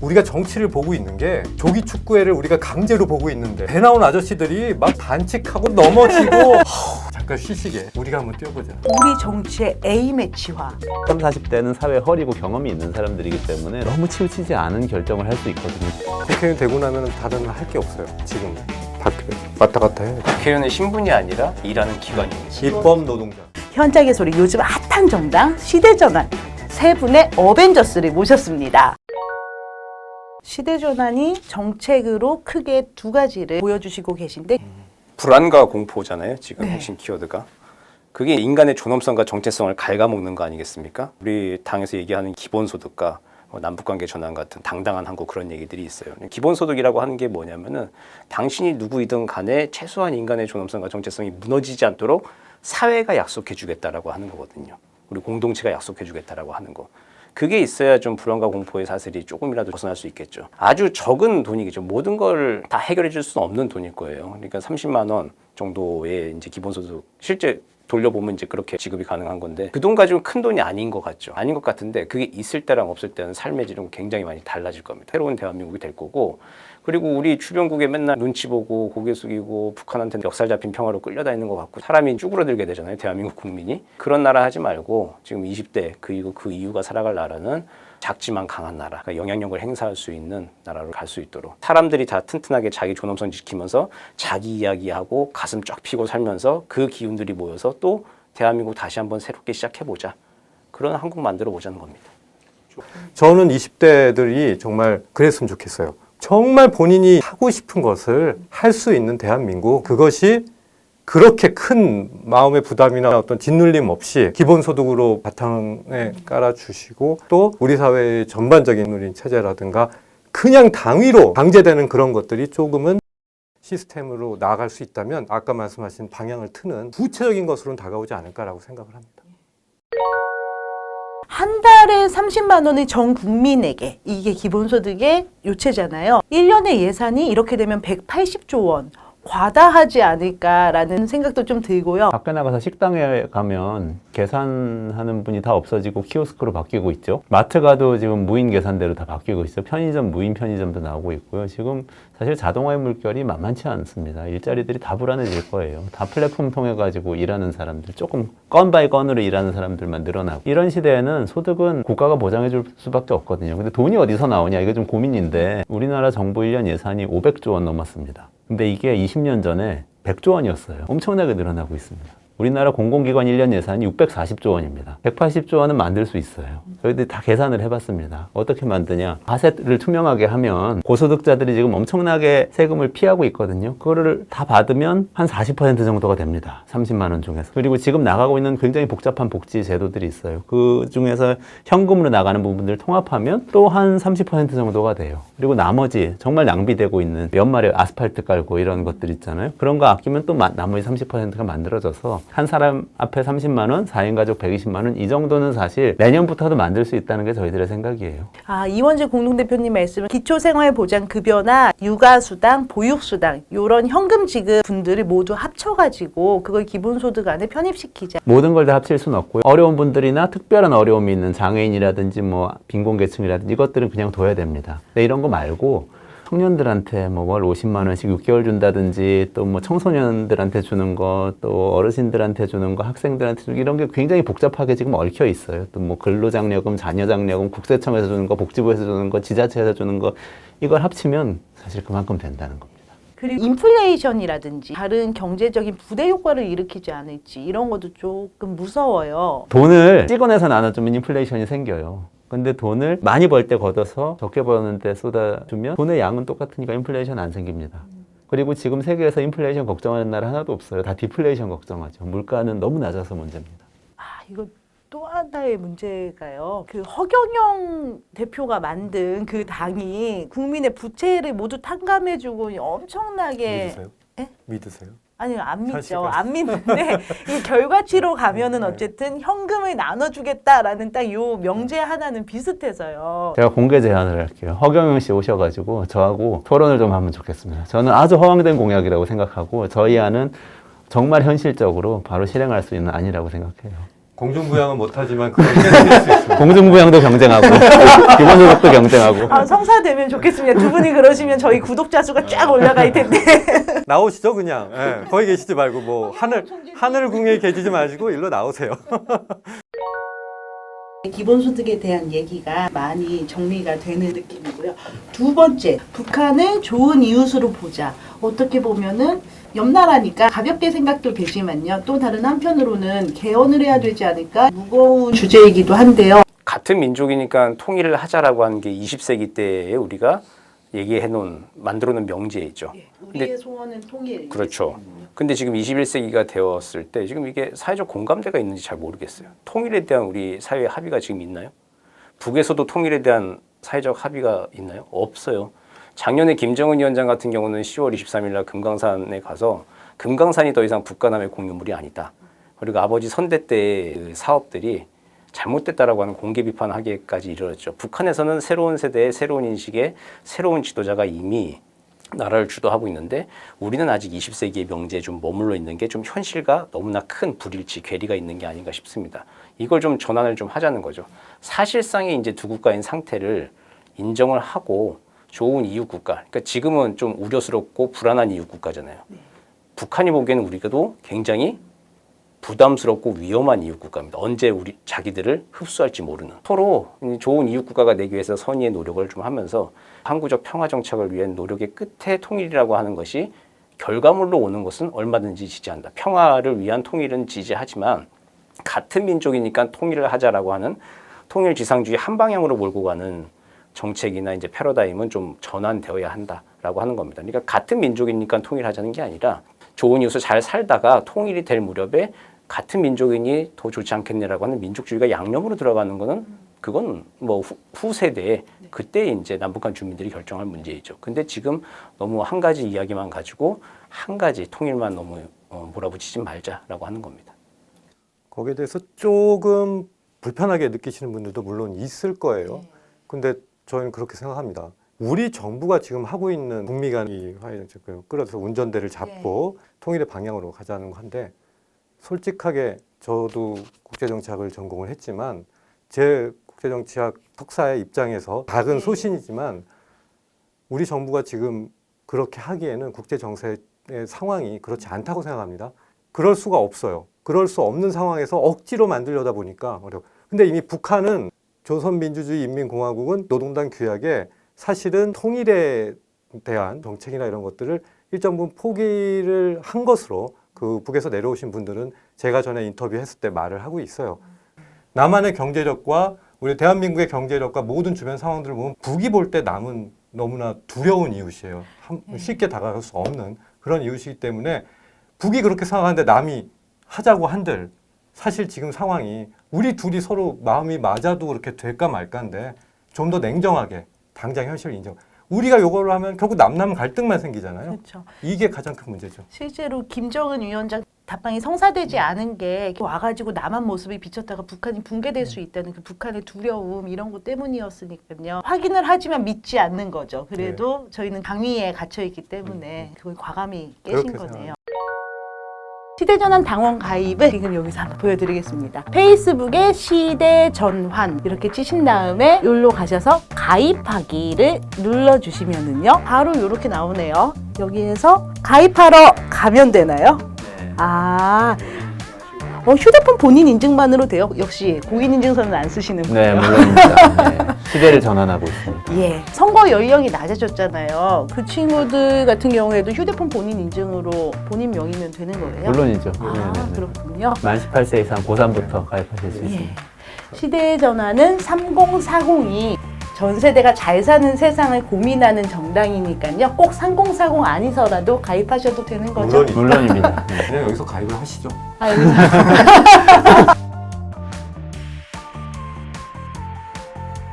우리가 정치를 보고 있는 게 조기 축구회를 우리가 강제로 보고 있는데 배 나온 아저씨들이 막 반칙하고 넘어지고 잠깐 쉬시게 우리가 한번 뛰어보자. 우리 정치의 A매치화. 30, 40대는 사회 허리고 경험이 있는 사람들이기 때문에 너무 치우치지 않은 결정을 할 수 있거든요. 국회의원 되고 나면 다른 할 게 없어요. 지금 왔다 갔다 해. 국회의원의 신분이 아니라 일하는 기관이에요. 입법 노동자. 현장의 소리 요즘 핫한 정당 시대전환 세 분의 어벤져스를 모셨습니다. 시대전환이 정책으로 크게 두 가지를 보여주시고 계신데 불안과 공포잖아요. 지금 네. 핵심 키워드가. 그게 인간의 존엄성과 정체성을 갉아먹는 거 아니겠습니까? 우리 당에서 얘기하는 기본소득과 남북관계 전환 같은 당당한 한국 그런 얘기들이 있어요. 기본소득이라고 하는 게 뭐냐면은 당신이 누구이든 간에 최소한 인간의 존엄성과 정체성이 무너지지 않도록 사회가 약속해 주겠다라고 하는 거거든요. 우리 공동체가 약속해 주겠다라고 하는 거. 그게 있어야 좀 불안과 공포의 사슬이 조금이라도 벗어날 수 있겠죠. 아주 적은 돈이겠죠. 모든 걸 다 해결해 줄 수는 없는 돈일 거예요. 그러니까 30만 원 정도의 이제 기본소득 실제 돌려보면 이제 그렇게 지급이 가능한 건데 그 돈 가지고 큰 돈이 아닌 것 같죠. 아닌 것 같은데 그게 있을 때랑 없을 때는 삶의 질은 굉장히 많이 달라질 겁니다. 새로운 대한민국이 될 거고 그리고 우리 주변국에 맨날 눈치 보고 고개 숙이고 북한한테는 멱살 잡힌 평화로 끌려다니는 것 같고 사람이 쭈그러들게 되잖아요. 대한민국 국민이. 그런 나라 하지 말고 지금 20대 그리고 그 이후가 살아갈 나라는 작지만 강한 나라, 그러니까 영향력을 행사할 수 있는 나라로 갈 수 있도록 사람들이 다 튼튼하게 자기 존엄성 지키면서 자기 이야기하고 가슴 쫙 펴고 살면서 그 기운들이 모여서 또 대한민국 다시 한번 새롭게 시작해보자. 그런 한국 만들어 보자는 겁니다. 저는 20대들이 정말 그랬으면 좋겠어요. 정말 본인이 하고 싶은 것을 할 수 있는 대한민국, 그것이 그렇게 큰 마음의 부담이나 어떤 짓눌림 없이 기본소득으로 바탕에 깔아주시고 또 우리 사회의 전반적인 누린 체제라든가 그냥 당위로 강제되는 그런 것들이 조금은 시스템으로 나아갈 수 있다면 아까 말씀하신 방향을 트는 구체적인 것으로는 다가오지 않을까라고 생각을 합니다. 한 달에 30만 원이 전 국민에게 이게 기본소득의 요체잖아요. 1년의 예산이 이렇게 되면 180조 원. 과다하지 않을까라는 생각도 좀 들고요. 밖에 나가서 식당에 가면 계산하는 분이 다 없어지고 키오스크로 바뀌고 있죠. 마트 가도 지금 무인 계산대로 다 바뀌고 있어요. 편의점, 무인 편의점도 나오고 있고요. 지금 사실 자동화의 물결이 만만치 않습니다. 일자리들이 다 불안해질 거예요. 다 플랫폼 통해 가지고 일하는 사람들, 조금 건 바이 건으로 일하는 사람들만 늘어나고 이런 시대에는 소득은 국가가 보장해 줄 수밖에 없거든요. 근데 돈이 어디서 나오냐 이게 좀 고민인데 우리나라 정부 1년 예산이 500조 원 넘었습니다. 근데 이게 20년 전에 100조 원이었어요. 엄청나게 늘어나고 있습니다. 우리나라 공공기관 1년 예산이 640조 원입니다. 180조 원은 만들 수 있어요. 저희들이 다 계산을 해봤습니다. 어떻게 만드냐. 과세를 투명하게 하면 고소득자들이 지금 엄청나게 세금을 피하고 있거든요. 그거를 다 받으면 한 40% 정도가 됩니다. 30만 원 중에서. 그리고 지금 나가고 있는 굉장히 복잡한 복지 제도들이 있어요. 그 중에서 현금으로 나가는 부분들을 통합하면 또 한 30% 정도가 돼요. 그리고 나머지 정말 낭비되고 있는 연말에 아스팔트 깔고 이런 것들 있잖아요. 그런 거 아끼면 또 나머지 30%가 만들어져서 한 사람 앞에 30만 원, 4인 가족 120만 원 이 정도는 사실 내년부터도 만들 수 있다는 게 저희들의 생각이에요. 이원재 공동대표님 말씀은 기초생활보장급여나 육아수당, 보육수당 이런 현금 지급 분들을 모두 합쳐가지고 그걸 기본소득 안에 편입시키자. 모든 걸 다 합칠 수는 없고요. 어려운 분들이나 특별한 어려움이 있는 장애인이라든지 뭐 빈곤계층이라든지 이것들은 그냥 둬야 됩니다. 근데 이런 거 말고 청년들한테 뭐 월 50만 원씩 6개월 준다든지 또 뭐 청소년들한테 주는 거 또 어르신들한테 주는 거 학생들한테 주는 거 이런 게 굉장히 복잡하게 지금 얽혀 있어요. 또 뭐 근로장려금, 자녀장려금, 국세청에서 주는 거, 복지부에서 주는 거, 지자체에서 주는 거 이걸 합치면 사실 그만큼 된다는 겁니다. 그리고 인플레이션이라든지 다른 경제적인 부대 효과를 일으키지 않을지 이런 것도 조금 무서워요. 돈을 찍어내서 나눠주면 인플레이션이 생겨요. 근데 돈을 많이 벌 때 걷어서 적게 버는데 쏟아주면 돈의 양은 똑같으니까 인플레이션 안 생깁니다. 그리고 지금 세계에서 인플레이션 걱정하는 나라 하나도 없어요. 다 디플레이션 걱정하죠. 물가는 너무 낮아서 문제입니다. 이거 또 하나의 문제가요. 그 허경영 대표가 만든 그 당이 국민의 부채를 모두 탕감해주고 엄청나게 믿으세요? 예? 믿으세요? 아니요, 안 믿죠. 현실과. 안 믿는데 이 결과치로 가면은 어쨌든 현금을 나눠주겠다라는 딱 요 명제 하나는 비슷해서요. 제가 공개 제안을 할게요. 허경영 씨 오셔가지고 저하고 토론을 좀 하면 좋겠습니다. 저는 아주 허황된 공약이라고 생각하고 저희 안은 정말 현실적으로 바로 실행할 수 있는 안이라고 생각해요. 공중부양은 못하지만 그건 해낼 수 있습니다. 공중부양도 경쟁하고 기본소득도 경쟁하고. 아, 성사되면 좋겠습니다. 두 분이 그러시면 저희 구독자 수가 쫙 올라갈 텐데. 나오시죠 그냥. 예, 거기 계시지 말고 뭐 하늘궁에 계시지 마시고 일로 나오세요. 기본소득에 대한 얘기가 많이 정리가 되는 느낌이고요. 두 번째, 북한을 좋은 이웃으로 보자. 어떻게 보면은 옆나라니까 가볍게 생각도 되지만요. 또 다른 한편으로는 개헌을 해야 되지 않을까 무거운 주제이기도 한데요. 같은 민족이니까 통일을 하자라고 하는 게 20세기 때에 우리가 만들어 놓은 명제이죠. 우리의 소원은 통일. 그렇죠. 근데 지금 21세기가 되었을 때 지금 이게 사회적 공감대가 있는지 잘 모르겠어요. 통일에 대한 우리 사회의 합의가 지금 있나요? 북에서도 통일에 대한 사회적 합의가 있나요? 없어요. 작년에 김정은 위원장 같은 경우는 10월 23일 날 금강산에 가서 금강산이 더 이상 북한함의 공유물이 아니다. 그리고 아버지 선대 때의 그 사업들이 잘못됐다라고 하는 공개 비판하기까지 이르렀죠. 북한에서는 새로운 세대의 새로운 인식의 새로운 지도자가 이미 나라를 주도하고 있는데 우리는 아직 20세기의 명제에 좀 머물러 있는 게 좀 현실과 너무나 큰 불일치, 괴리가 있는 게 아닌가 싶습니다. 이걸 좀 전환을 좀 하자는 거죠. 사실상의 이제 두 국가인 상태를 인정을 하고 좋은 이웃 국가, 그러니까 지금은 좀 우려스럽고 불안한 이웃 국가잖아요. 북한이 보기에는 우리가도 굉장히 부담스럽고 위험한 이웃 국가입니다. 언제 우리 자기들을 흡수할지 모르는. 서로 좋은 이웃 국가가 되기 위해서 선의의 노력을 좀 하면서 항구적 평화 정착을 위한 노력의 끝에 통일이라고 하는 것이 결과물로 오는 것은 얼마든지 지지한다. 평화를 위한 통일은 지지하지만 같은 민족이니까 통일을 하자라고 하는 통일 지상주의 한 방향으로 몰고 가는 정책이나 이제 패러다임은 좀 전환되어야 한다라고 하는 겁니다. 그러니까 같은 민족이니까 통일하자는 게 아니라 좋은 이웃을 잘 살다가 통일이 될 무렵에 같은 민족이니 더 좋지 않겠네라고 하는 민족주의가 양념으로 들어가는 거는 그건 뭐 후세대에 그때 이제 남북한 주민들이 결정할 문제이죠. 근데 지금 너무 한 가지 이야기만 가지고 한 가지 통일만 너무 몰아붙이지 말자라고 하는 겁니다. 거기에 대해서 조금 불편하게 느끼시는 분들도 물론 있을 거예요. 근데 저희는 그렇게 생각합니다. 우리 정부가 지금 하고 있는 북미 간 이 화해정책을 끌어서 운전대를 잡고 통일의 방향으로 가자는 건데 솔직하게 저도 국제정치학을 전공을 했지만 제 국제정치학 석사의 입장에서 작은 소신이지만 우리 정부가 지금 그렇게 하기에는 국제정세의 상황이 그렇지 않다고 생각합니다. 그럴 수가 없어요. 그럴 수 없는 상황에서 억지로 만들려다 보니까 어려워. 근데 이미 북한은 조선민주주의인민공화국은 노동당 규약에 사실은 통일에 대한 정책이나 이런 것들을 일정 부분 포기를 한 것으로 그 북에서 내려오신 분들은 제가 전에 인터뷰했을 때 말을 하고 있어요. 남한의 경제력과 우리 대한민국의 경제력과 모든 주변 상황들을 보면 북이 볼 때 남은 너무나 두려운 이웃이에요. 쉽게 다가갈 수 없는 그런 이웃이기 때문에 북이 그렇게 생각하는데 남이 하자고 한들 사실 지금 상황이 우리 둘이 서로 마음이 맞아도 그렇게 될까 말까인데 좀 더 냉정하게 당장 현실을 인정. 우리가 요거를 하면 결국 남남 갈등만 생기잖아요. 그렇죠. 이게 가장 큰 문제죠. 실제로 김정은 위원장 답방이 성사되지 않은 게 와가지고 남한 모습이 비쳤다가 북한이 붕괴될 수 있다는 그 북한의 두려움 이런 것 때문이었으니까요. 확인을 하지만 믿지 않는 거죠. 그래도 저희는 강위에 갇혀 있기 때문에 그걸 과감히 깨신 거네요. 시대전환 당원 가입을 지금 여기서 한번 보여드리겠습니다. 페이스북에 시대전환 이렇게 치신 다음에 여기로 가셔서 가입하기를 눌러주시면은요 바로 이렇게 나오네요. 여기에서 가입하러 가면 되나요? 네. 아, 휴대폰 본인 인증만으로 돼요? 역시 공인인증서는 안 쓰시는군요. 네, 물론입니다. 네. 시대를 전환하고 있습니다. 예, 선거 연령이 낮아졌잖아요. 그 친구들 같은 경우에도 휴대폰 본인 인증으로 본인 명의면 되는 거예요? 물론이죠. 아, 네네네. 그렇군요. 만 18세 이상 고3부터 가입하실 수 예. 있습니다. 시대의 전환은 3040이 전 세대가 잘 사는 세상을 고민하는 정당이니까요. 꼭 3040 아니서라도 가입하셔도 되는 거죠? 물론이죠. 물론입니다. 네. 그냥 여기서 가입을 하시죠. 아, 여기서.